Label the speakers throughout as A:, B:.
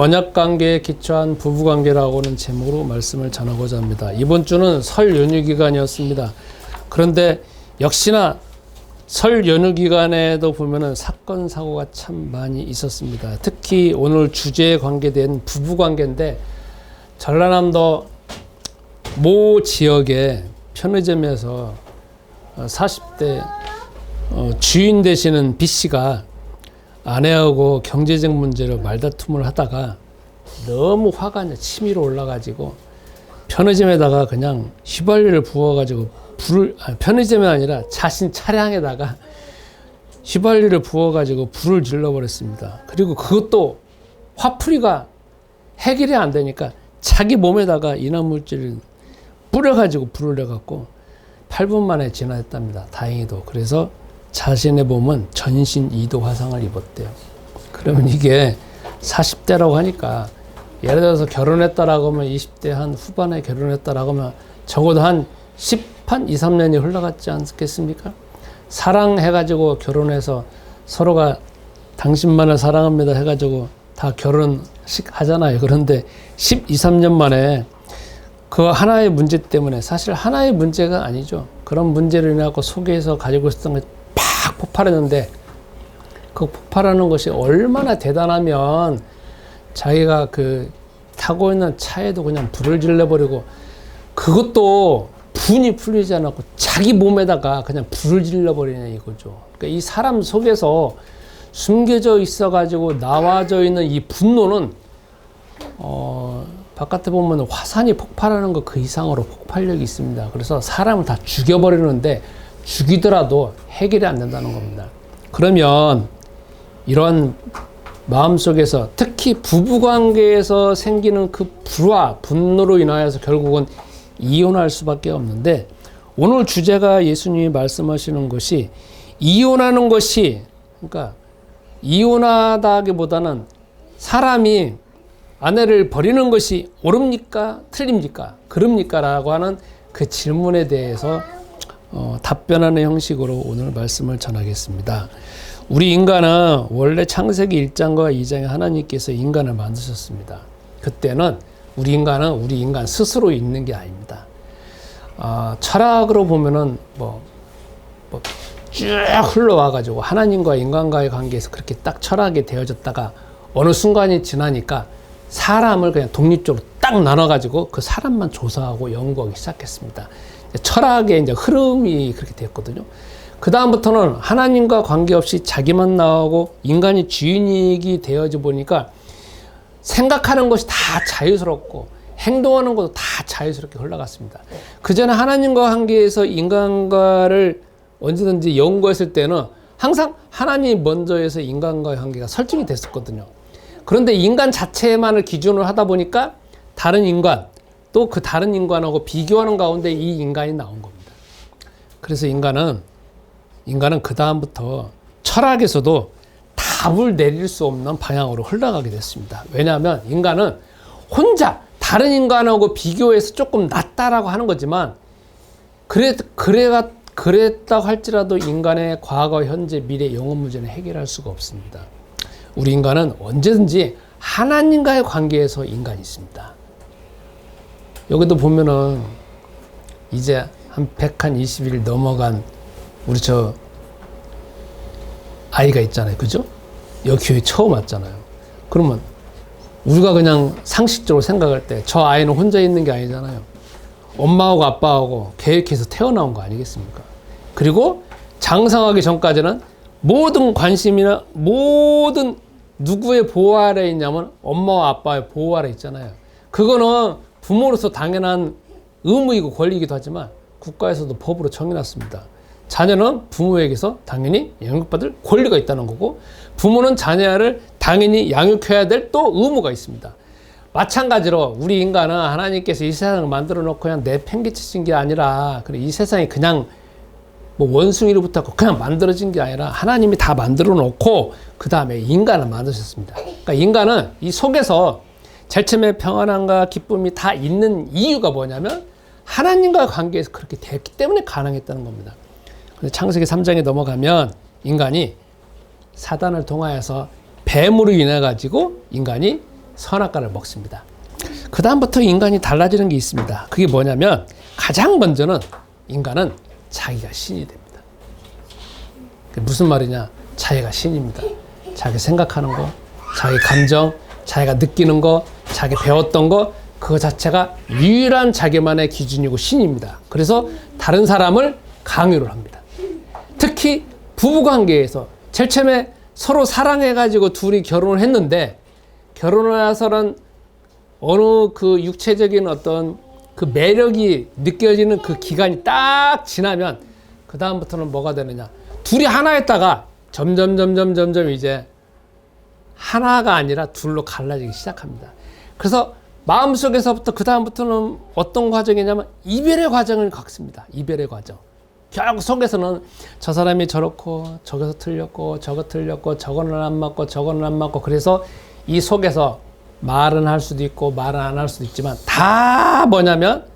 A: 언약관계에 기초한 부부관계라고는 제목으로 말씀을 전하고자 합니다. 이번 주는 설 연휴 기간이었습니다. 그런데 역시나 설 연휴 기간에도 보면은 사건 사고가 참 많이 있었습니다. 특히 오늘 주제에 관계된 부부관계인데 전라남도 모 지역의 편의점에서 40대 주인 되시는 B씨가 아내하고 경제적 문제로 말다툼을 하다가 너무 화가 치밀어 올라가지고 편의점에다가 그냥 휘발유를 부어가지고 편의점이 아니라 자신 차량에다가 휘발유를 부어가지고 불을 질러버렸습니다. 그리고 그것도 화풀이가 해결이 안 되니까 자기 몸에다가 인화물질을 뿌려가지고 불을 내갖고 8분 만에 진화했답니다. 다행히도. 그래서 자신의 몸은 전신 2도 화상을 입었대요. 그러면 이게 40대라고 하니까 예를 들어서 결혼했다라고 하면 20대 한 후반에 결혼했다라고 하면 적어도 한 2, 3년이 흘러갔지 않겠습니까? 사랑해가지고 결혼해서 서로가 당신만을 사랑합니다 해가지고 다 결혼식 하잖아요. 그런데 12, 3년 만에 그 하나의 문제 때문에 사실 하나의 문제가 아니죠. 그런 문제를 인해서 속에서 가지고 있었던 게 팍 폭발했는데 그 폭발하는 것이 얼마나 대단하면 자기가 그 타고 있는 차에도 그냥 불을 질러버리고 그것도 분이 풀리지 않았고 자기 몸에다가 그냥 불을 질러버리냐 이거죠. 그러니까 이 사람 속에서 숨겨져 있어가지고 나와져 있는 이 분노는 바깥에 보면 화산이 폭발하는 것 그 이상으로 폭발력이 있습니다. 그래서 사람을 다 죽여버리는데 죽이더라도 해결이 안 된다는 겁니다. 그러면 이런 마음속에서 특히 부부관계에서 생기는 그 불화, 분노로 인하여서 결국은 이혼할 수밖에 없는데 오늘 주제가 예수님이 말씀하시는 것이 이혼하는 것이 그러니까 이혼하다기보다는 사람이 아내를 버리는 것이 옳습니까? 틀립니까? 그럽니까? 라고 하는 그 질문에 대해서 답변하는 형식으로 오늘 말씀을 전하겠습니다. 우리 인간은 원래 창세기 1장과 2장에 하나님께서 인간을 만드셨습니다. 그때는 우리 인간 스스로 있는 게 아닙니다. 철학으로 보면은 쭉 흘러와가지고 하나님과 인간과의 관계에서 그렇게 딱 철학이 되어졌다가 어느 순간이 지나니까 사람을 그냥 독립적으로 딱 나눠가지고 그 사람만 조사하고 연구하기 시작했습니다. 철학의 이제 흐름이 그렇게 됐거든요. 그 다음부터는 하나님과 관계없이 자기만 나오고 인간이 주인이 되어져 보니까 생각하는 것이 다 자유스럽고 행동하는 것도 다 자유스럽게 흘러갔습니다. 그전에 하나님과 관계에서 인간과를 언제든지 연구했을 때는 항상 하나님이 먼저 해서 인간과의 관계가 설정이 됐었거든요. 그런데 인간 자체만을 기준으로 하다 보니까 다른 인간, 또 그 다른 인간하고 비교하는 가운데 이 인간이 나온 겁니다. 그래서 인간은 그 다음부터 철학에서도 답을 내릴 수 없는 방향으로 흘러가게 됐습니다. 왜냐하면 인간은 혼자 다른 인간하고 비교해서 조금 낫다라고 하는 거지만 그랬다고 할지라도 인간의 과거, 현재, 미래, 영원 문제는 해결할 수가 없습니다. 우리 인간은 언제든지 하나님과의 관계에서 인간이 있습니다. 여기도 보면은 이제 한 120일 넘어간 우리 저 아이가 있잖아요. 그죠? 여기 교회 처음 왔잖아요. 그러면 우리가 그냥 상식적으로 생각할 때 저 아이는 혼자 있는 게 아니잖아요. 엄마하고 아빠하고 계획해서 태어나온 거 아니겠습니까? 그리고 장성하기 전까지는 모든 관심이나 모든 누구의 보호 아래에 있냐면 엄마와 아빠의 보호 아래에 있잖아요. 그거는 부모로서 당연한 의무이고 권리이기도 하지만 국가에서도 법으로 정해놨습니다. 자녀는 부모에게서 당연히 양육받을 권리가 있다는 거고 부모는 자녀를 당연히 양육해야 될 또 의무가 있습니다. 마찬가지로 우리 인간은 하나님께서 이 세상을 만들어 놓고 그냥 내팽개치신 게 아니라 이 세상이 그냥 원숭이로부터 그냥 만들어진 게 아니라 하나님이 다 만들어 놓고 그 다음에 인간을 만드셨습니다. 그러니까 인간은 이 속에서 제일 처음에 평안함과 기쁨이 다 있는 이유가 뭐냐면 하나님과 관계에서 그렇게 됐기 때문에 가능했다는 겁니다. 그래서 창세기 3장에 넘어가면 인간이 사단을 통하여서 뱀으로 인해 가지고 인간이 선악과를 먹습니다. 그 다음부터 인간이 달라지는 게 있습니다. 그게 뭐냐면 가장 먼저는 인간은 자기가 신이 됩니다. 그게 무슨 말이냐? 자기가 신입니다. 자기 생각하는 거, 자기 감정, 자기가 느끼는 거, 자기 배웠던 거, 그거 자체가 유일한 자기만의 기준이고 신입니다. 그래서 다른 사람을 강요를 합니다. 특히 부부관계에서 제일 처음에 서로 사랑해가지고 둘이 결혼을 했는데 결혼을 해서는 어느 그 육체적인 어떤 그 매력이 느껴지는 그 기간이 딱 지나면 그 다음부터는 뭐가 되느냐? 둘이 하나였다가 점점 이제 하나가 아니라 둘로 갈라지기 시작합니다. 그래서 마음속에서부터 그 다음부터는 어떤 과정이냐면 이별의 과정을 겪습니다. 이별의 과정. 결국 속에서는 저 사람이 저렇고 저기서 틀렸고 저거 틀렸고 저거는 안 맞고 저거는 안 맞고 그래서 이 속에서 말은 할 수도 있고 말은 안 할 수도 있지만 다 뭐냐면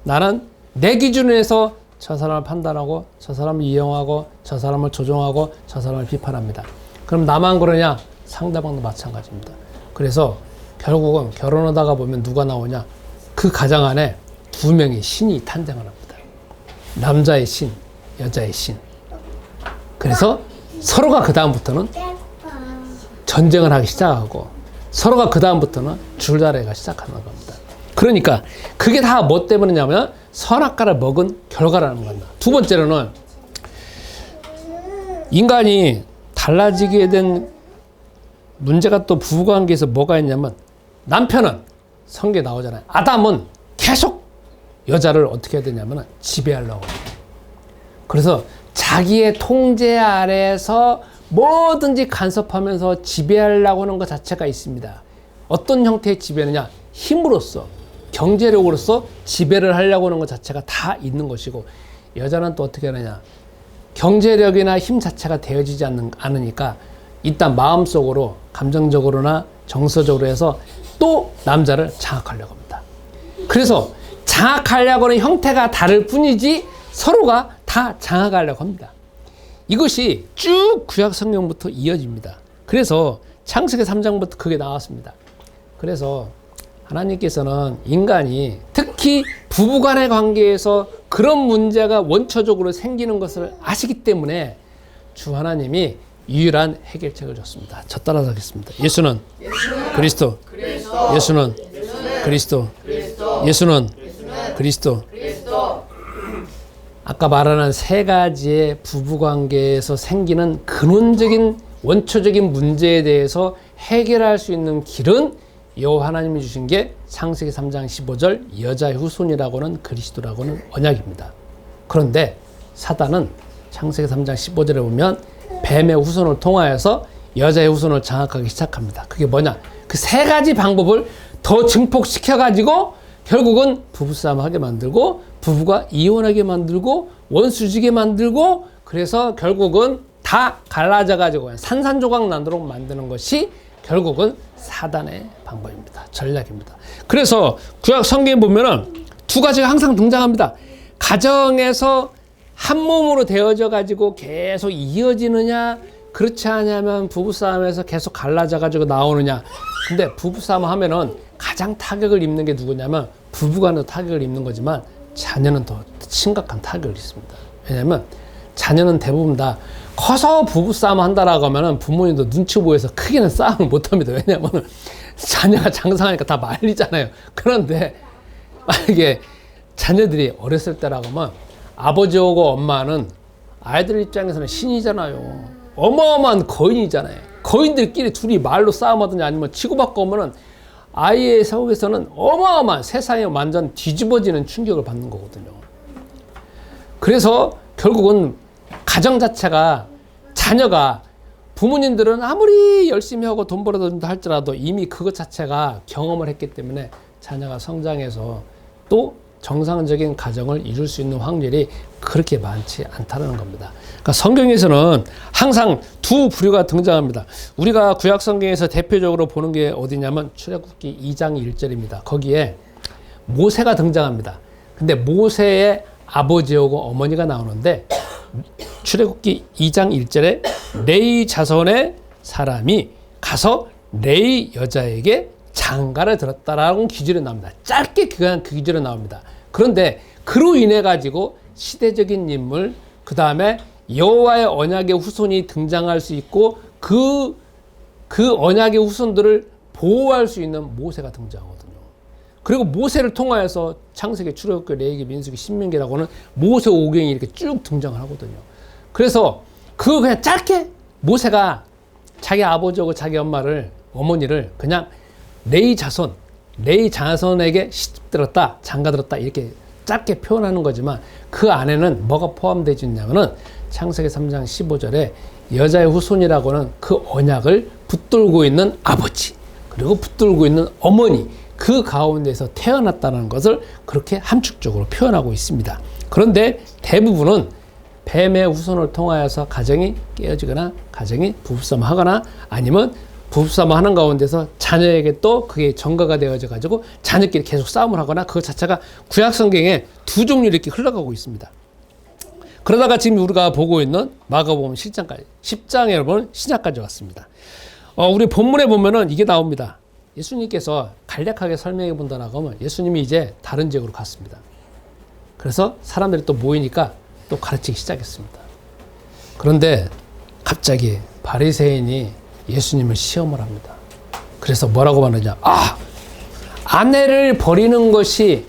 A: 나는 내 기준에서 저 사람을 판단하고 저 사람을 이용하고 저 사람을 조종하고 저 사람을 비판합니다. 그럼 나만 그러냐? 상대방도 마찬가지입니다. 그래서 결국은 결혼하다가 보면 누가 나오냐? 그 가정 안에 두 명의 신이 탄생을 합니다. 남자의 신, 여자의 신. 그래서 서로가 그 다음부터는 전쟁을 하기 시작하고 서로가 그 다음부터는 줄다리기가 시작하는 겁니다. 그러니까 그게 다 뭐 때문이냐면 선악과를 먹은 결과라는 겁니다. 두 번째로는 인간이 달라지게 된 문제가 또 부부관계에서 뭐가 있냐면 남편은 성경에 나오잖아요. 아담은 계속 여자를 어떻게 해야 되냐면 지배하려고 해요. 그래서 자기의 통제 아래에서 뭐든지 간섭하면서 지배하려고 하는 것 자체가 있습니다. 어떤 형태의 지배느냐? 힘으로써, 경제력으로서 지배를 하려고 하는 것 자체가 다 있는 것이고 여자는 또 어떻게 하느냐? 경제력이나 힘 자체가 되어지지 않으니까 일단 마음속으로 감정적으로나 정서적으로 해서 또 남자를 장악하려고 합니다. 그래서 장악하려고 하는 형태가 다를 뿐이지 서로가 다 장악하려고 합니다. 이것이 쭉 구약 성경부터 이어집니다. 그래서 창세기 3장부터 그게 나왔습니다. 그래서 하나님께서는 인간이 특히 부부간의 관계에서 그런 문제가 원초적으로 생기는 것을 아시기 때문에 주 하나님이 유일한 해결책을 줬습니다. 저 따라서 하겠습니다. 예수는 그리스도, 예수는 그리스도, 예수는 그리스도. 아까 말하는 세 가지의 부부관계에서 생기는 근원적인 원초적인 문제에 대해서 해결할 수 있는 길은 여호와 하나님이 주신 게 창세기 3장 15절 여자의 후손이라고는 그리스도라고는 언약입니다. 그런데 사단은 창세기 3장 15절에 보면 뱀의 후손을 통하여서 여자의 후손을 장악하기 시작합니다. 그게 뭐냐? 그 세 가지 방법을 더 증폭시켜가지고 결국은 부부싸움 하게 만들고 부부가 이혼하게 만들고 원수지게 만들고 그래서 결국은 다 갈라져가지고 산산조각 나도록 만드는 것이 결국은 사단의 방법입니다. 전략입니다. 그래서 구약 성경에 보면은 두 가지가 항상 등장합니다. 가정에서 한 몸으로 되어져 가지고 계속 이어지느냐 그렇지 않으면 부부싸움에서 계속 갈라져 가지고 나오느냐. 근데 부부싸움 하면은 가장 타격을 입는 게 누구냐면 부부간에도 타격을 입는 거지만 자녀는 더 심각한 타격을 입습니다. 왜냐하면 자녀는 대부분 다 커서 부부싸움 한다라고 하면은 부모님도 눈치 보여서 크게는 싸움을 못 합니다. 왜냐하면 자녀가 장성하니까 다 말리잖아요. 그런데 만약에 자녀들이 어렸을 때라고 하면 아버지하고 엄마는 아이들 입장에서는 신이잖아요. 어마어마한 거인이잖아요. 거인들끼리 둘이 말로 싸움하든지 아니면 치고받고 오면은 아이의 속에서는 어마어마한 세상에 완전 뒤집어지는 충격을 받는 거거든요. 그래서 결국은 가정 자체가 자녀가 부모님들은 아무리 열심히 하고 돈 벌어든다 할지라도 이미 그것 자체가 경험을 했기 때문에 자녀가 성장해서 또 정상적인 가정을 이룰 수 있는 확률이 그렇게 많지 않다는 겁니다. 그러니까 성경에서는 항상 두 부류가 등장합니다. 우리가 구약 성경에서 대표적으로 보는 게 어디냐면 출애굽기 2장 1절입니다. 거기에 모세가 등장합니다. 근데 모세의 아버지하고 어머니가 나오는데 출애굽기 2장 1절에 레위 자손의 사람이 가서 레위 여자에게 장가를 들었다라는 기준이 나옵니다. 짧게 그냥 그 기준이 나옵니다. 그런데 그로 인해 가지고 시대적인 인물, 그 다음에 여호와의 언약의 후손이 등장할 수 있고 그 언약의 후손들을 보호할 수 있는 모세가 등장하거든요. 그리고 모세를 통하여서 창세기, 출애굽기, 레위기, 민수기, 신명기라고는 모세 오경이 이렇게 쭉 등장을 하거든요. 그래서 그거 그냥 짧게 모세가 자기 아버지하고 자기 어머니를 그냥 레위 자손에게 시집들었다, 장가들었다 이렇게 짧게 표현하는 거지만 그 안에는 뭐가 포함되어 있냐면은 창세기 3장 15절에 여자의 후손이라고는 그 언약을 붙들고 있는 아버지, 그리고 붙들고 있는 어머니, 그 가운데서 태어났다는 것을 그렇게 함축적으로 표현하고 있습니다. 그런데 대부분은 뱀의 후손을 통하여서 가정이 깨어지거나 가정이 부부싸움하거나 아니면 부부싸움하는 가운데서 자녀에게 또 그게 전가가 되어져 가지고 자녀끼리 계속 싸움을 하거나 그것 자체가 구약 성경에 두 종류 이렇게 흘러가고 있습니다. 그러다가 지금 우리가 보고 있는 마가복음 10장에 여러분 신약까지 왔습니다. 우리 본문에 보면은 이게 나옵니다. 예수님께서 간략하게 설명해 본다라고 하면 예수님이 이제 다른 지역으로 갔습니다. 그래서 사람들이 또 모이니까 또 가르치기 시작했습니다. 그런데 갑자기 바리새인이 예수님을 시험을 합니다. 그래서 뭐라고 말하느냐? 아내를 버리는 것이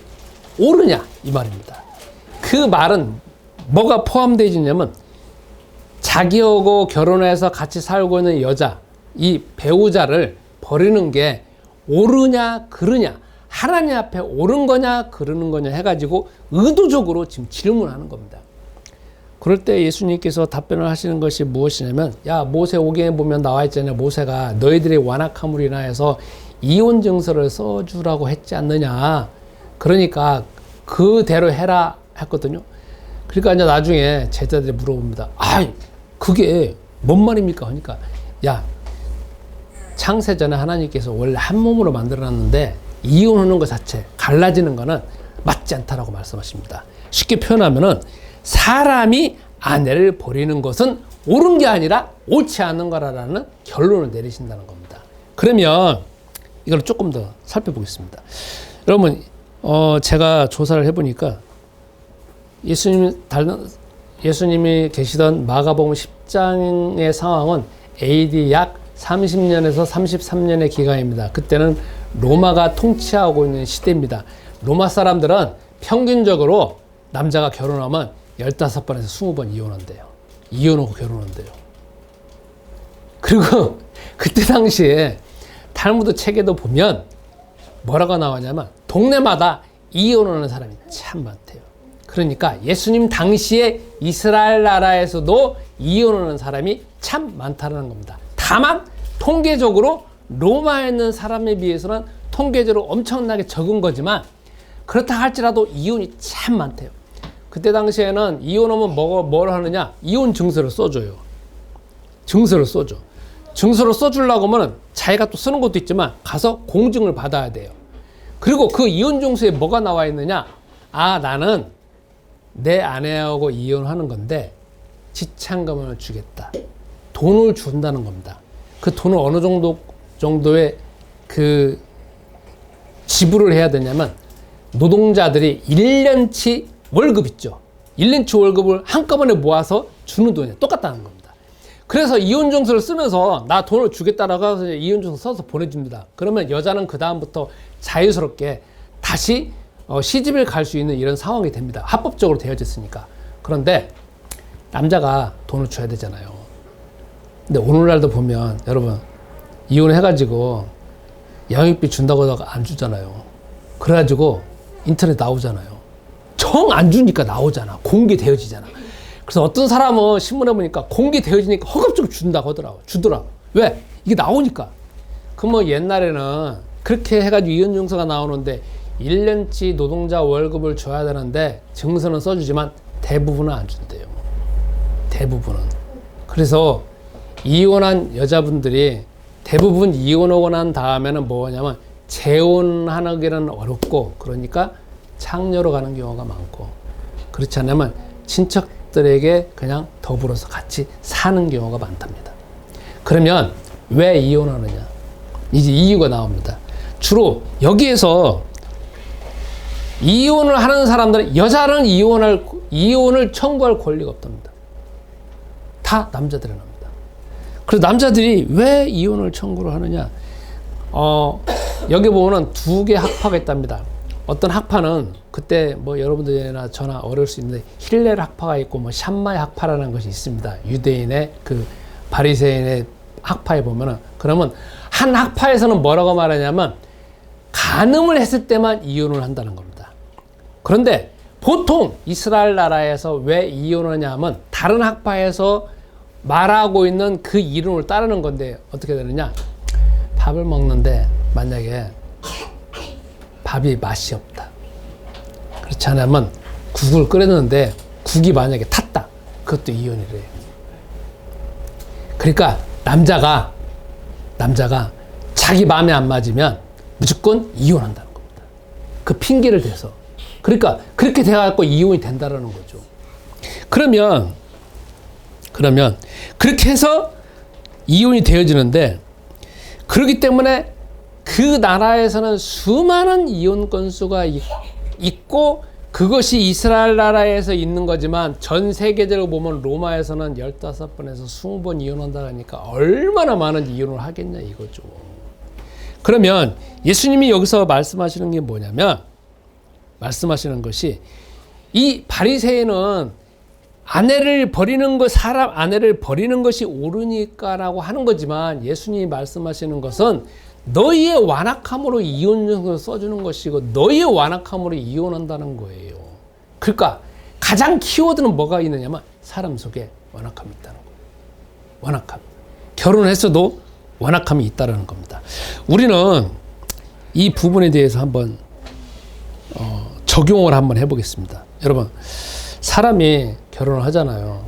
A: 옳으냐? 이 말입니다. 그 말은 뭐가 포함되어 있냐면 자기하고 결혼해서 같이 살고 있는 여자, 이 배우자를 버리는 게 옳으냐 그르냐, 하나님 앞에 옳은 거냐 그르는 거냐 해가지고 의도적으로 지금 질문하는 겁니다. 그럴 때 예수님께서 답변을 하시는 것이 무엇이냐면, 야, 모세 오경에 보면 나와 있잖아요. 모세가 너희들의 완악함으로 인하여서 이혼 증서를 써주라고 했지 않느냐. 그러니까 그대로 해라 했거든요. 그러니까 이제 나중에 제자들이 물어봅니다. 그게 뭔 말입니까? 하니까, 야, 창세전에 하나님께서 원래 한 몸으로 만들어놨는데 이혼하는 것 자체, 갈라지는 거는 맞지 않다라고 말씀하십니다. 쉽게 표현하면은 사람이 아내를 버리는 것은 옳은 게 아니라 옳지 않은 거라는 결론을 내리신다는 겁니다. 그러면 이걸 조금 더 살펴보겠습니다. 여러분, 제가 조사를 해보니까 예수님이 계시던 마가복음 10장의 상황은 AD 약 30년에서 33년의 기간입니다. 그때는 로마가 통치하고 있는 시대입니다. 로마 사람들은 평균적으로 남자가 결혼하면 15번에서 20번 이혼한대요. 이혼하고 결혼한대요. 그리고 그때 당시에 탈무드 책에도 보면 뭐라고 나왔냐면 동네마다 이혼하는 사람이 참 많대요. 그러니까 예수님 당시에 이스라엘 나라에서도 이혼하는 사람이 참 많다는 겁니다. 다만 통계적으로 로마에 있는 사람에 비해서는 통계적으로 엄청나게 적은 거지만 그렇다 할지라도 이혼이 참 많대요. 그때 당시에는 이혼하면 뭘 하느냐? 이혼 증서를 써줘요. 증서를 써줘. 증서를 써주려고 하면 자기가 또 쓰는 것도 있지만 가서 공증을 받아야 돼요. 그리고 그 이혼 증서에 뭐가 나와 있느냐? 나는 내 아내하고 이혼하는 건데 지참금을 주겠다. 돈을 준다는 겁니다. 그 돈을 어느 정도의 그 지불을 해야 되냐면 노동자들이 1년치 월급 있죠. 1년치 월급을 한꺼번에 모아서 주는 돈이 똑같다는 겁니다. 그래서 이혼증서를 쓰면서 나 돈을 주겠다라고 해서 이혼증서 써서 보내줍니다. 그러면 여자는 그 다음부터 자유스럽게 다시 시집을 갈 수 있는 이런 상황이 됩니다. 합법적으로 되어졌으니까. 그런데 남자가 돈을 줘야 되잖아요. 근데 오늘날도 보면 여러분 이혼해가지고 양육비 준다고 하다가 안 주잖아요. 그래가지고 인터넷 나오잖아요. 정 안 주니까 나오잖아. 공개되어지잖아. 그래서 어떤 사람은 신문에 보니까 공개되어지니까 허겁지겁 준다고 하더라고. 주더라고. 왜? 이게 나오니까. 그러면 옛날에는 그렇게 해가지고 이혼 증서가 나오는데 1년치 노동자 월급을 줘야 되는데 증서는 써주지만 대부분은 안 준대요. 대부분은. 그래서 이혼한 여자분들이 대부분 이혼하고 난 다음에는 뭐냐면 재혼하기는 어렵고 그러니까 창녀로 가는 경우가 많고 그렇지 않으면 친척들에게 그냥 더불어서 같이 사는 경우가 많답니다. 그러면 왜 이혼하느냐? 이제 이유가 나옵니다. 주로 여기에서 이혼을 하는 사람들은 여자는 이혼을 청구할 권리가 없답니다. 다 남자들이 합니다. 그래서 남자들이 왜 이혼을 청구를 하느냐? 여기 보면은 두 개 학파가 있답니다. 어떤 학파는 그때 뭐 여러분들이나 저나 어려울 수 있는데 힐렐 학파가 있고 뭐 샴마의 학파라는 것이 있습니다. 유대인의 그 바리새인의 학파에 보면은 그러면 한 학파에서는 뭐라고 말하냐면 간음을 했을 때만 이혼을 한다는 겁니다. 그런데 보통 이스라엘 나라에서 왜 이혼을 하냐 하면 다른 학파에서 말하고 있는 그 이론을 따르는 건데 어떻게 되느냐? 밥을 먹는데 만약에 밥이 맛이 없다. 그렇지 않으면 국을 끓였는데 국이 만약에 탔다. 그것도 이혼이래요. 그러니까 남자가 자기 마음에 안 맞으면 무조건 이혼한다는 겁니다. 그 핑계를 대서. 그러니까 그렇게 돼갖고 이혼이 된다라는 거죠. 그러면 그렇게 해서 이혼이 되어지는데 그렇기 때문에 그 나라에서는 수많은 이혼 건수가 있고 그것이 이스라엘 나라에서 있는 거지만 전 세계적으로 보면 로마에서는 15번에서 20번 이혼한다 하니까 얼마나 많은 이혼을 하겠냐 이거죠. 그러면 예수님이 여기서 말씀하시는 게 뭐냐면 말씀하시는 것이 이 바리새인은 아내를 버리는 것이 옳으니까라고 하는 거지만 예수님이 말씀하시는 것은 너희의 완악함으로 이혼령을 써주는 것이고 너희의 완악함으로 이혼한다는 거예요. 그러니까 가장 키워드는 뭐가 있느냐면 사람 속에 완악함이 있다는 거예요. 완악함. 결혼했어도 완악함이 있다는 겁니다. 우리는 이 부분에 대해서 한번 적용을 한번 해보겠습니다. 여러분 사람이 결혼을 하잖아요.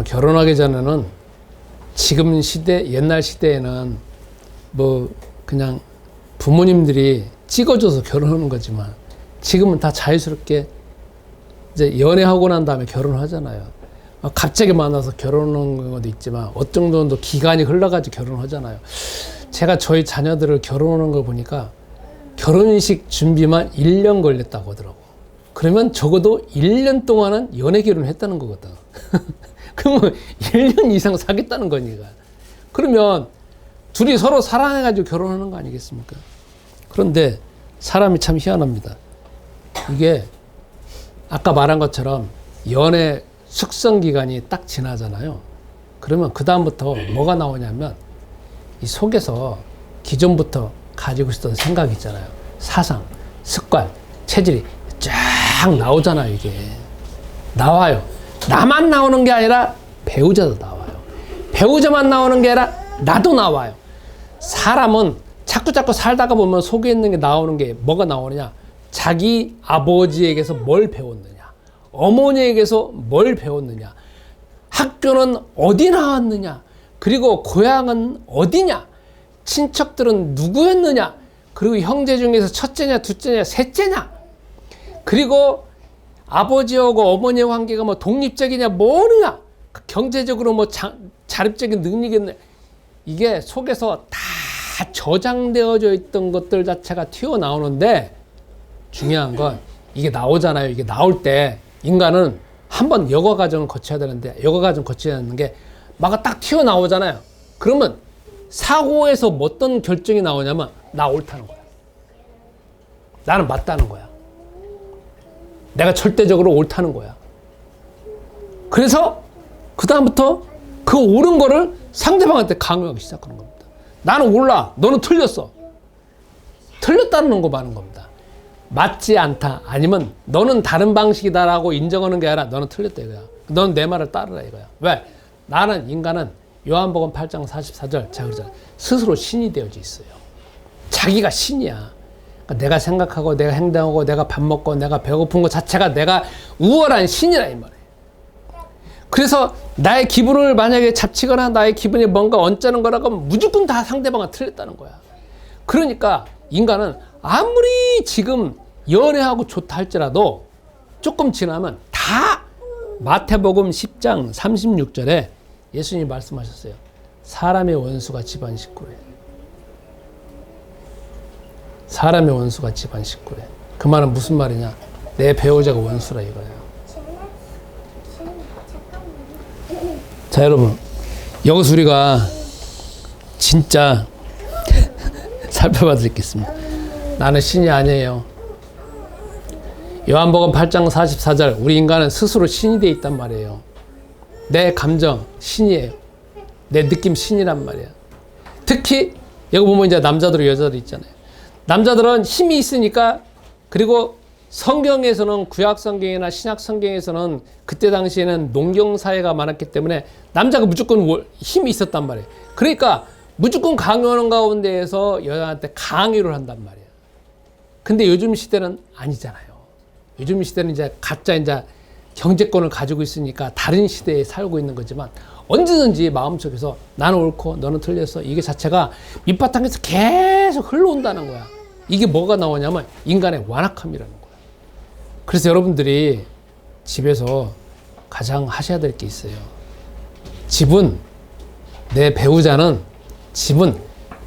A: 결혼하기 전에는 지금 시대 옛날 시대에는 뭐 그냥 부모님들이 찍어줘서 결혼하는 거지만 지금은 다 자유스럽게 이제 연애하고 난 다음에 결혼을 하잖아요. 갑자기 만나서 결혼하는 것도 있지만 어떤 정도 기간이 흘러가지고 결혼을 하잖아요. 제가 저희 자녀들을 결혼하는 걸 보니까 결혼식 준비만 1년 걸렸다고 하더라고. 그러면 적어도 1년 동안은 연애 결혼을 했다는 거거든. 그러면 1년 이상 사귀었다는 거니까. 그러면 둘이 서로 사랑해가지고 결혼하는 거 아니겠습니까? 그런데 사람이 참 희한합니다. 이게 아까 말한 것처럼 연애 숙성 기간이 딱 지나잖아요. 그러면 그 다음부터 뭐가 나오냐면 이 속에서 기존부터 가지고 있었던 생각 있잖아요. 사상, 습관, 체질이 쫙 나오잖아요. 이게 나와요. 나만 나오는 게 아니라 배우자도 나와요. 배우자만 나오는 게 아니라 나도 나와요. 사람은 자꾸 살다가 보면 속에 있는 게 나오는 게 뭐가 나오느냐? 자기 아버지에게서 뭘 배웠느냐? 어머니에게서 뭘 배웠느냐? 학교는 어디 나왔느냐? 그리고 고향은 어디냐? 친척들은 누구였느냐? 그리고 형제 중에서 첫째냐, 둘째냐, 셋째냐? 그리고 아버지하고 어머니의 관계가 뭐 독립적이냐, 뭐느냐? 경제적으로 뭐 자립적인 능력이 있느냐? 이게 속에서 다 저장되어져 있던 것들 자체가 튀어나오는데 중요한 건 이게 나오잖아요. 이게 나올 때 인간은 한번 여과 과정을 거쳐야 되는데 여과 과정 거쳐야 하는 게 막 딱 튀어나오잖아요. 그러면 사고에서 어떤 결정이 나오냐면 나 옳다는 거야. 나는 맞다는 거야. 내가 절대적으로 옳다는 거야. 그래서 그 다음부터 그 옳은 거를 상대방한테 강요하기 시작하는 겁니다. 나는 옳아. 너는 틀렸어. 틀렸다는 거 많은 겁니다. 맞지 않다. 아니면 너는 다른 방식이다라고 인정하는 게 아니라 너는 틀렸다 이거야. 넌 내 말을 따르라 이거야. 왜? 나는 인간은 요한복음 8장 44절 제가 그러잖아요. 스스로 신이 되어져 있어요. 자기가 신이야. 그러니까 내가 생각하고 내가 행동하고 내가 밥 먹고 내가 배고픈 것 자체가 내가 우월한 신이라 이 말이에요. 그래서 나의 기분을 만약에 잡치거나 나의 기분이 뭔가 언짢은 거라고 하면 무조건 다 상대방은 틀렸다는 거야. 그러니까 인간은 아무리 지금 연애하고 좋다 할지라도 조금 지나면 다 마태복음 10장 36절에 예수님이 말씀하셨어요. 사람의 원수가 집안 식구래. 사람의 원수가 집안 식구래. 그 말은 무슨 말이냐? 내 배우자가 원수라 이거예요. 자, 여러분, 여기서 우리가 진짜 살펴봐 드리겠습니다. 나는 신이 아니에요. 요한복음 8장 44절, 우리 인간은 스스로 신이 되어 있단 말이에요. 내 감정 신이에요. 내 느낌 신이란 말이야. 특히 여기 보면 이제 남자들 여자들 있잖아요. 남자들은 힘이 있으니까, 그리고 성경에서는, 구약 성경이나 신약 성경에서는 그때 당시에는 농경 사회가 많았기 때문에 남자가 무조건 힘이 있었단 말이에요. 그러니까 무조건 강요하는 가운데에서 여자한테 강요를 한단 말이에요. 근데 요즘 시대는 아니잖아요. 요즘 시대는 이제 각자 이제 경제권을 가지고 있으니까 다른 시대에 살고 있는 거지만, 언제든지 마음속에서 나는 옳고 너는 틀렸어, 이게 자체가 밑바탕에서 계속 흘러온다는 거야. 이게 뭐가 나오냐면 인간의 완악함이라는 거야. 그래서 여러분들이 집에서 가장 하셔야 될 게 있어요. 집은, 내 배우자는, 집은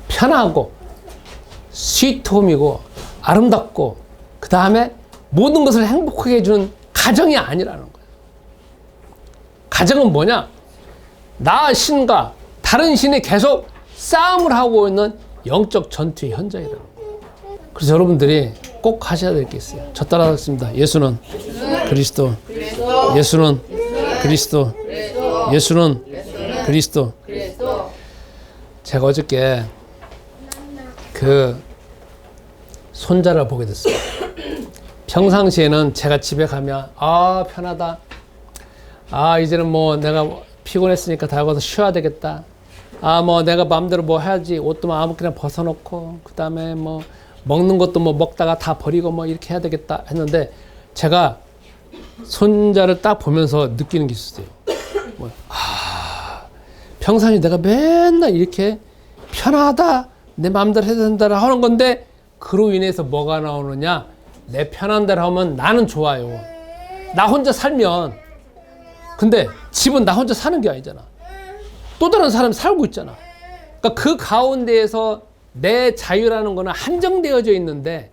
A: 편하고 스위트홈이고 아름답고, 그 다음에 모든 것을 행복하게 해주는 가정이 아니라는 거예요. 가정은 뭐냐? 나 신과 다른 신이 계속 싸움을 하고 있는 영적 전투의 현장이라는 거예요. 그래서 여러분들이 꼭 하셔야 될 게 있어요. 저 따라하겠습니다. 예수는 그리스도, 예수는 그리스도, 예수는 그리스도. 제가 어저께 그 손자를 보게 됐어요. 평상시에는 제가 집에 가면 편하다, 이제는 뭐 내가 피곤했으니까 다 가서 쉬어야 되겠다, 뭐 내가 마음대로 뭐 해야지, 옷도 뭐 아무렇게나 벗어놓고, 그 다음에 뭐 먹는 것도 뭐 먹다가 다 버리고 뭐 이렇게 해야 되겠다 했는데, 제가 손자를 딱 보면서 느끼는 게 있었어요. 평상시 내가 맨날 이렇게 편하다, 내 마음대로 해야 된다 하는 건데, 그로 인해서 뭐가 나오느냐? 내 편한 대로 하면 나는 좋아요. 나 혼자 살면. 근데 집은 나 혼자 사는 게 아니잖아. 또 다른 사람이 살고 있잖아. 그러니까 그 가운데에서 내 자유라는 거는 한정되어져 있는데,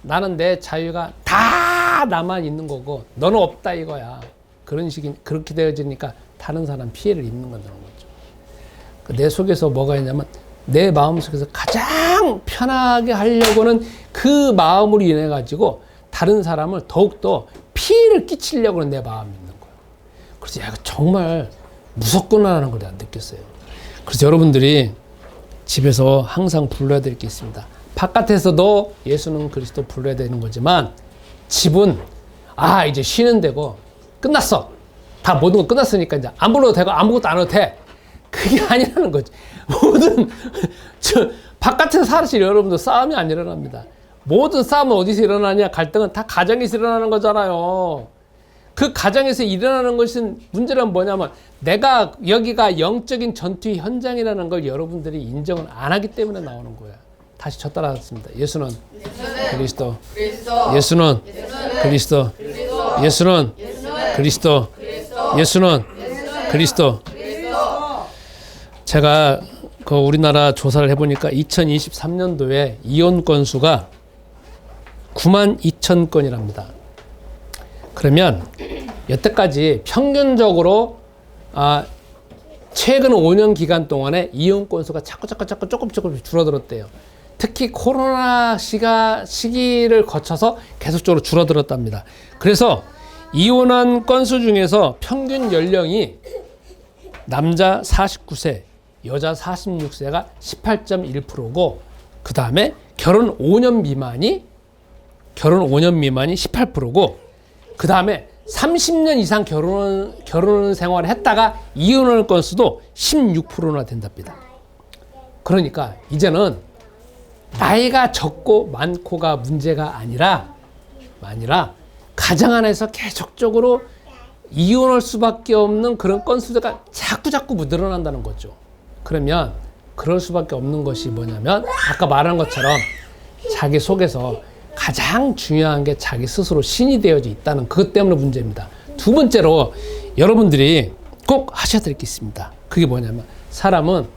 A: 나는 내 자유가 다 나만 있는 거고 너는 없다 이거야. 그렇게 되어지니까 다른 사람 피해를 입는 건다는 거죠. 내 속에서 뭐가 있냐면, 내 마음속에서 가장 편하게 하려고는 그 마음으로 인해 가지고 다른 사람을 더욱더 피해를 끼치려고 하는 내 마음이 있는 거예요. 그래서 야, 정말 무섭구나라는 걸 내가 느꼈어요. 그래서 여러분들이 집에서 항상 불러야 될 게 있습니다. 바깥에서도 예수는 그리스도 불러야 되는 거지만, 집은 이제 쉬는 데고 끝났어, 다 모든 거 끝났으니까 이제 안 불러도 되고 아무것도 안 해도 돼, 그게 아니라는 거지. 모든 바깥에서 사실 여러분들 싸움이 안 일어납니다. 모든 싸움은 어디서 일어나냐? 갈등은 다 가정에서 일어나는 거잖아요. 그 가정에서 일어나는 것은, 문제는 뭐냐면 내가 여기가 영적인 전투의 현장이라는 걸 여러분들이 인정을 안 하기 때문에 나오는 거야. 다시 저 따라하겠습니다. 예수는 그리스도, 예수는 그리스도, 예수는 그리스도, 예수는 그리스도. 제가 그 우리나라 조사를 해보니까 2023년도에 이혼 건수가 92,000건이랍니다. 그러면 여태까지 평균적으로 최근 5년 기간 동안에 이혼 건수가 자꾸 조금씩 줄어들었대요. 특히 코로나 시기를 거쳐서 계속적으로 줄어들었답니다. 그래서 이혼한 건수 중에서 평균 연령이 남자 49세, 여자 46세가 18.1%고, 그 다음에 결혼 5년 미만이 18%고, 그 다음에 30년 이상 결혼 생활을 했다가 이혼할 건수도 16%나 된답니다. 그러니까 이제는 나이가 적고 많고가 문제가 아니라 가정 안에서 계속적으로 이혼할 수밖에 없는 그런 건수가 자꾸 늘어난다는 거죠. 그러면 그럴 수밖에 없는 것이 뭐냐면, 아까 말한 것처럼 자기 속에서 가장 중요한 게 자기 스스로 신이 되어져 있다는 그것 때문에 문제입니다. 두 번째로 여러분들이 꼭 하셔야 될 게 있습니다. 그게 뭐냐면, 사람은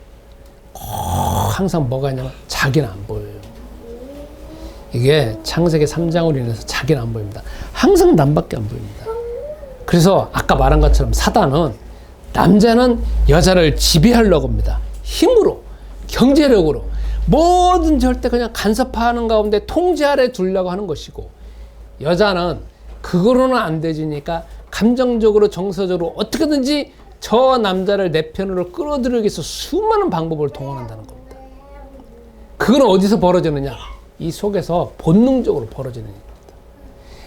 A: 꼭 항상 뭐가 있냐면 자기는 안 보여요. 이게 창세기 3장으로 인해서 자기는 안 보입니다. 항상 남밖에 안 보입니다. 그래서 아까 말한 것처럼 사단은 남자는 여자를 지배하려고 합니다. 힘으로, 경제력으로, 뭐든 절대 그냥 간섭하는 가운데 통제 아래 두려고 하는 것이고, 여자는 그거로는 안 되지니까 감정적으로, 정서적으로 어떻게든지 저 남자를 내 편으로 끌어들이기 위해서 수많은 방법을 동원한다는 겁니다. 그건 어디서 벌어지느냐? 이 속에서 본능적으로 벌어지는 겁니다.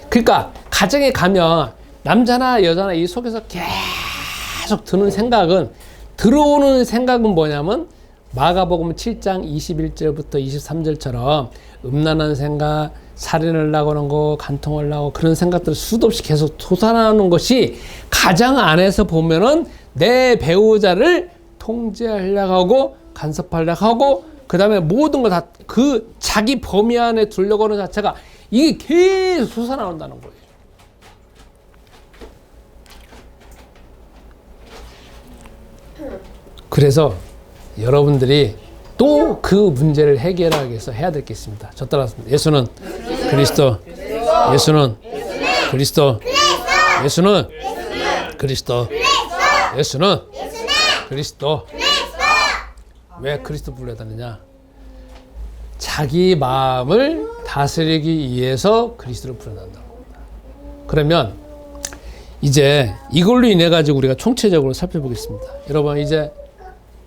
A: 그러니까 가정에 가면 남자나 여자나 이 속에서 계속 드는 생각은, 들어오는 생각은 뭐냐면 마가복음 7장 21절부터 23절처럼 음란한 생각, 살인을 하고는 거, 간통을 하고 그런 생각들 수도 없이 계속 솟아나는 것이 가정 안에서 보면은 내 배우자를 통제하려고 하고 간섭하려고 하고 그 다음에 모든 걸 다 그 자기 범위 안에 두려고 하는 자체가 이게 계속 솟아나온다는 거예요. 그래서 여러분들이 또 그 문제를 해결하기 위해서 해야 될 게 있습니다. 저 따라서 예수는 그리스도, 예수는 그리스도, 예수는 그리스도, 예수는 그리스도. 왜 그리스도 불러야 되느냐? 자기 마음을 다스리기 위해서 그리스도를 부른다는 겁니다. 그러면 이제 이걸로 인해 가지고 우리가 총체적으로 살펴보겠습니다. 여러분 이제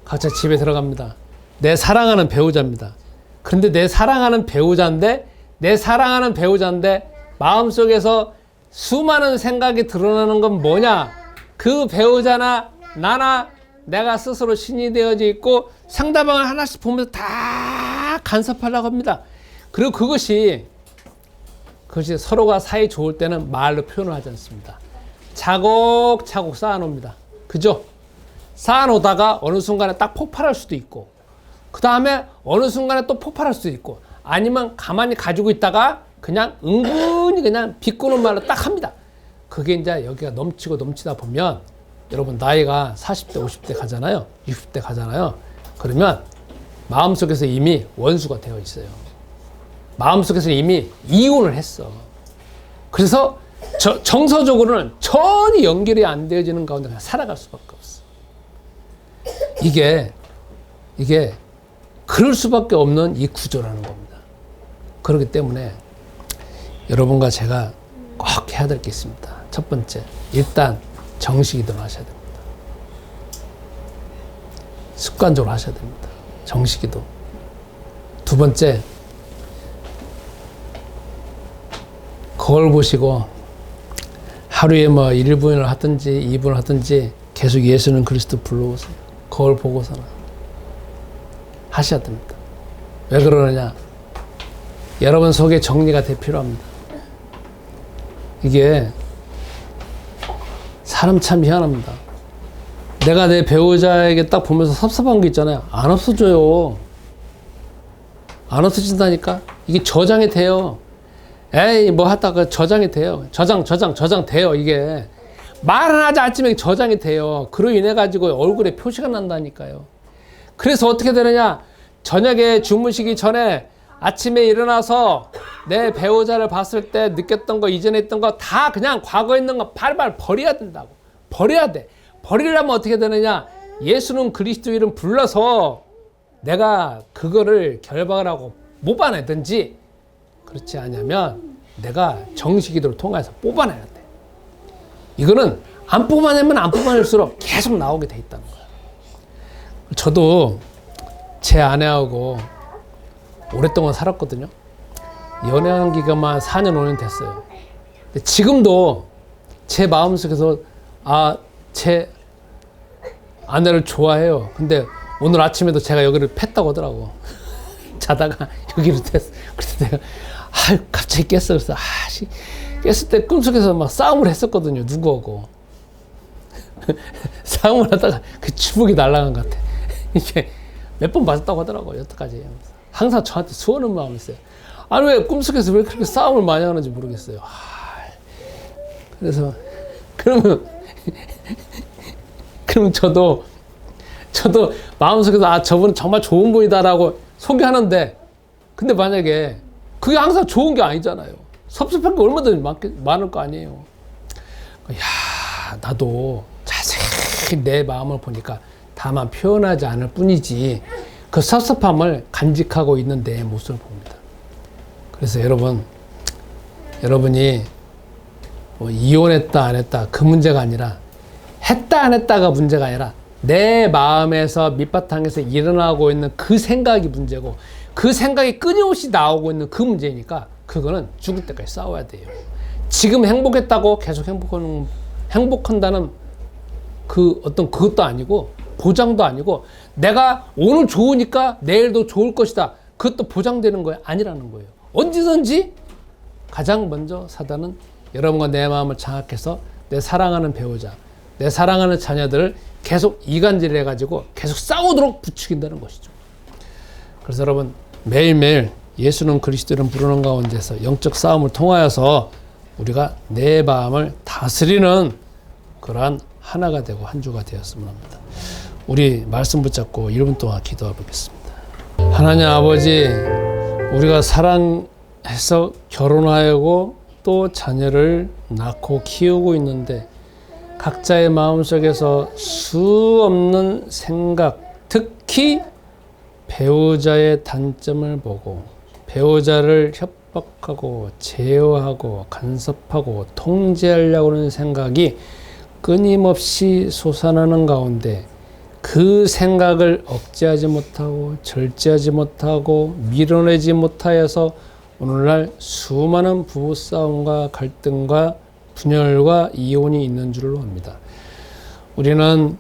A: 각자 집에 들어갑니다. 내 사랑하는 배우자입니다. 그런데 내 사랑하는 배우자인데 마음속에서 수많은 생각이 드러나는 건 뭐냐? 그 배우자나 나나 내가 스스로 신이 되어져 있고 상대방을 하나씩 보면서 다 간섭하려고 합니다. 그리고 그것이 서로가 사이 좋을 때는 말로 표현을 하지 않습니다. 차곡차곡 쌓아놓습니다. 그죠? 쌓아놓다가 어느 순간에 딱 폭발할 수도 있고, 그 다음에 어느 순간에 또 폭발할 수도 있고, 아니면 가만히 가지고 있다가 그냥 은근히 그냥 비꼬는 말로 딱 합니다. 그게 이제 여기가 넘치고 넘치다 보면 여러분 나이가 40대, 50대 가잖아요. 60대 가잖아요. 그러면 마음속에서 이미 원수가 되어 있어요. 마음속에서 이미 이혼을 했어. 그래서 정서적으로는 전혀 연결이 안 되어지는 가운데 그냥 살아갈 수밖에 없어. 이게 그럴 수밖에 없는 이 구조라는 겁니다. 그렇기 때문에 여러분과 제가 꼭 해야 될 게 있습니다. 첫 번째, 일단 정식기도를 하셔야 됩니다. 습관적으로 하셔야 됩니다. 정식기도. 두 번째, 거울 보시고 하루에 뭐 1분을 하든지 2분을 하든지 계속 예수는 그리스도 불러오세요. 거울 보고서는 하셔야 됩니다. 왜 그러느냐? 여러분 속에 정리가 되 필요합니다. 이게 사람 참 희한합니다. 내가 내 배우자에게 딱 보면서 섭섭한 게 있잖아요. 안 없어져요. 안 없어진다니까? 이게 저장이 돼요. 에이 뭐 하다가 저장이 돼요. 저장 돼요. 이게 말은 하지 않지만 저장이 돼요. 그로 인해 가지고 얼굴에 표시가 난다니까요. 그래서 어떻게 되느냐? 저녁에 주무시기 전에 아침에 일어나서 내 배우자를 봤을 때 느꼈던 거, 이전에 했던 거 다 그냥 과거에 있는 거 발발 버려야 된다고. 버려야 돼. 버리려면 어떻게 되느냐? 예수는 그리스도 이름 불러서 내가 그거를 결박을 하고 뽑아내든지, 그렇지 않으면 내가 정식기도를 통해서 뽑아내야 돼. 이거는 안 뽑아낼수록 계속 나오게 돼 있다는 거야. 저도 제 아내하고 오랫동안 살았거든요. 연애한 기간만 4년, 5년 됐어요. 근데 지금도 제 마음속에서 제 아내를 좋아해요. 근데 오늘 아침에도 제가 여기를 팼다고 하더라고. 자다가 여기를 텄어. 그래서 내가 갑자기 깼어. 그래서 깼을 때 꿈속에서 막 싸움을 했었거든요. 누구하고. 싸움을 하다가 그 추복이 날아간 것 같아. 이게 몇 번 맞았다고 하더라고요. 여태까지. 항상 저한테 수원은 마음이 있어요. 아니 왜 꿈속에서 왜 그렇게 싸움을 많이 하는지 모르겠어요. 그래서 그러면 저도 마음속에서 저분은 정말 좋은 분이다라고 소개하는데, 근데 만약에 그게 항상 좋은 게 아니잖아요. 섭섭한 게 얼마든지 많을 거 아니에요. 야, 나도 자세히 내 마음을 보니까 다만 표현하지 않을 뿐이지 그 섭섭함을 간직하고 있는 내 모습을 봅니다. 그래서 여러분이 뭐 이혼했다 안 했다 그 문제가 아니라 했다 안 했다가 문제가 아니라 내 마음에서 밑바탕에서 일어나고 있는 그 생각이 문제고 그 생각이 끊임없이 나오고 있는 그 문제니까 그거는 죽을 때까지 싸워야 돼요. 지금 행복했다고 계속 행복한다는 그 어떤 그것도 아니고 보장도 아니고 내가 오늘 좋으니까 내일도 좋을 것이다. 그것도 보장되는 거예요. 아니라는 거예요. 언제든지 가장 먼저 사단은 여러분과 내 마음을 장악해서 내 사랑하는 배우자, 내 사랑하는 자녀들을 계속 이간질을 해가지고 계속 싸우도록 부추긴다는 것이죠. 그래서 여러분 매일매일 예수는 그리스도를 부르는 가운데서 영적 싸움을 통하여서 우리가 내 마음을 다스리는 그러한 하나가 되고 한 주가 되었으면 합니다. 우리 말씀 붙잡고 1분 동안 기도해 보겠습니다. 하나님 아버지, 우리가 사랑해서 결혼하고 또 자녀를 낳고 키우고 있는데 각자의 마음속에서 수 없는 생각, 특히 배우자의 단점을 보고 배우자를 협박하고 제어하고 간섭하고 통제하려고 하는 생각이 끊임없이 솟아나는 가운데 그 생각을 억제하지 못하고 절제하지 못하고 밀어내지 못하여서 오늘날 수많은 부부싸움과 갈등과 분열과 이혼이 있는 줄로 압니다. 우리는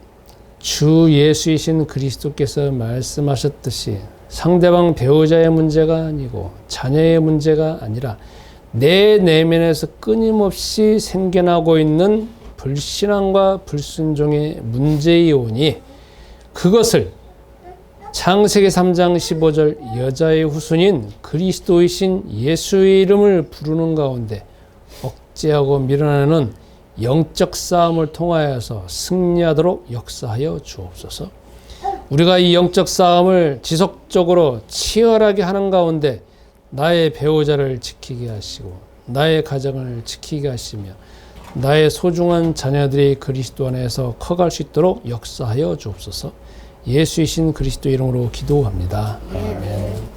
A: 주 예수이신 그리스도께서 말씀하셨듯이 상대방 배우자의 문제가 아니고 자녀의 문제가 아니라 내 내면에서 끊임없이 생겨나고 있는 불신앙과 불순종의 문제이오니 그것을 창세기 3장 15절 여자의 후손인 그리스도이신 예수의 이름을 부르는 가운데 억제하고 밀어내는 영적 싸움을 통하여서 승리하도록 역사하여 주옵소서. 우리가 이 영적 싸움을 지속적으로 치열하게 하는 가운데 나의 배우자를 지키게 하시고 나의 가정을 지키게 하시며 나의 소중한 자녀들이 그리스도 안에서 커갈 수 있도록 역사하여 주옵소서. 예수이신 그리스도 이름으로 기도합니다. 아멘.